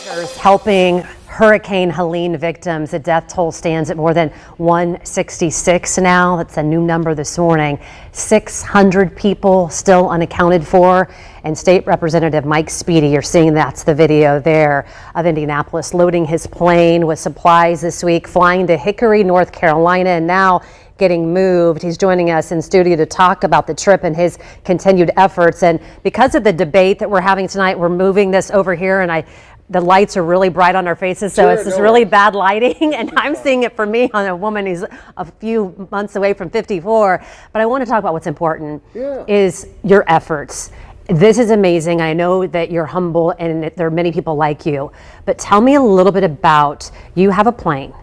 Helping Hurricane Helene victims. The death toll stands at more than 166 now. That's a new number this morning. 600 people still unaccounted for. And State Representative Mike Speedy, you're seeing that's the video there of Indianapolis loading his plane with supplies this week, flying to Hickory, North Carolina, and now getting moved. He's joining us in studio to talk about the trip and his continued efforts. And because of the debate that we're having tonight, we're moving this over here, and the lights are really bright on our faces, so it's just really bad lighting, and I'm seeing it for me on a woman who's a few months away from 54. But I want to talk about what's important is your efforts. This is amazing. I know that you're humble and there are many people like you, but tell me a little bit about, you have a plane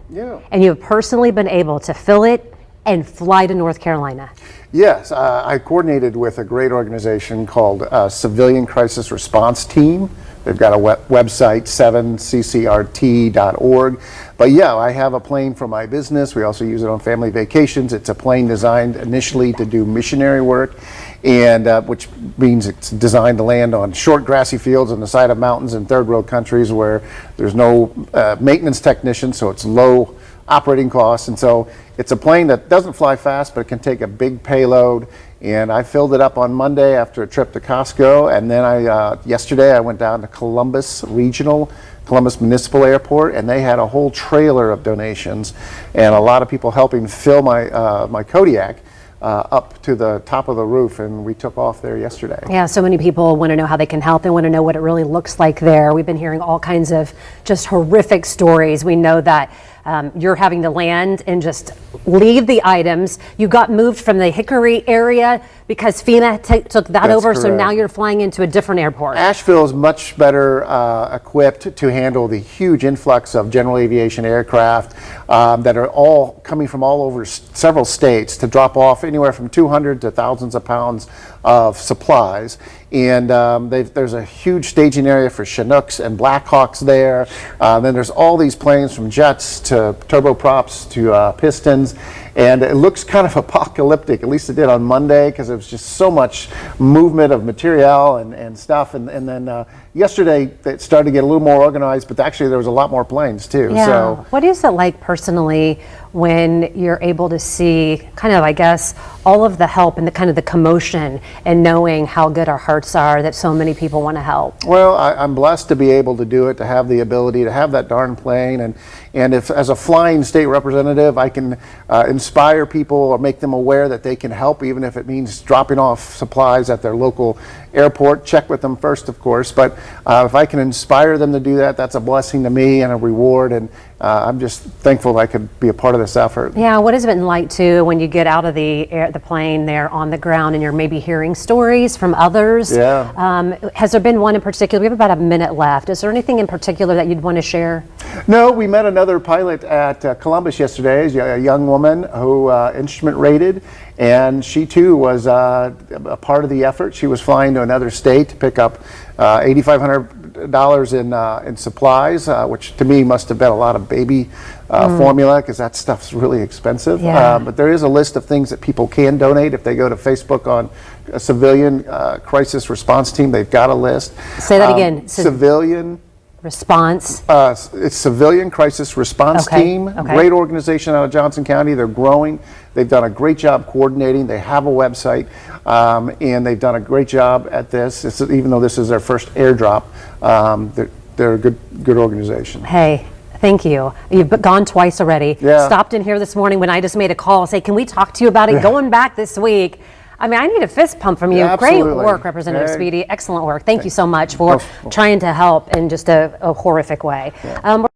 and you've personally been able to fill it and fly to North Carolina. Yes, I coordinated with a great organization called Civilian Crisis Response Team. They've got a website, 7ccrt.org. But yeah, I have a plane for my business. We also use it on family vacations. It's a plane designed initially to do missionary work, and which means it's designed to land on short grassy fields on the side of mountains in third world countries where there's no maintenance technicians, so it's low operating costs. And so it's a plane that doesn't fly fast, but it can take a big payload. And I filled it up on Monday after a trip to Costco, and then yesterday I went down to Columbus Municipal Airport, and they had a whole trailer of donations and a lot of people helping fill my Kodiak up to the top of the roof, and we took off there yesterday. Yeah, so many people want to know how they can help. They want to know what it really looks like there. We've been hearing all kinds of just horrific stories. We know that you're having to land and just leave the items. You got moved from the Hickory area because FEMA took that over, correct. So now you're flying into a different airport. Asheville is much better equipped to handle the huge influx of general aviation aircraft that are all coming from all over several states to drop off anywhere from 200 to thousands of pounds of supplies. And there's a huge staging area for Chinooks and Blackhawks there. Then there's all these planes from jets to turboprops to pistons. And it looks kind of apocalyptic, at least it did on Monday, because there was just so much movement of material and stuff. And then yesterday it started to get a little more organized, but actually there was a lot more planes too. Yeah. So what is it like personally when you're able to see kind of, I guess, all of the help and the kind of the commotion and knowing how good our hearts are that so many people want to help? Well, I'm blessed to be able to do it, to have the ability to have that darn plane, and if as a flying state representative I can inspire people or make them aware that they can help, even if it means dropping off supplies at their local airport. Check with them first, of course, but if I can inspire them to do that, that's a blessing to me and a reward, and I'm just thankful I could be a part of this effort. Yeah, what has it been like too when you get out of the plane there on the ground and you're maybe hearing stories from others? Yeah. Has there been one in particular? We have about a minute left. Is there anything in particular that you'd want to share? No, we met another pilot at Columbus yesterday, a young woman who instrument rated, and she too was a part of the effort. She was flying to another state to pick up $8,500 in supplies, which to me must have been a lot of baby formula, because that stuff's really expensive. Yeah. But there is a list of things that people can donate. If they go to Facebook on Civilian Crisis Response Team, they've got a list. Say that again. Civilian Response. It's Civilian Crisis Response Team. Okay. Great organization out of Johnson County. They're growing. They've done a great job coordinating. They have a website, and they've done a great job at this. Even though this is their first airdrop, they're a good organization. Hey, thank you. You've gone twice already. Yeah. Stopped in here this morning when I just made a call and say, can we talk to you about it? Going back this week. I mean, I need a fist pump from you. Yeah, great work, Representative Speedy. Excellent work. Thank you so much for trying to help in just a horrific way. Yeah.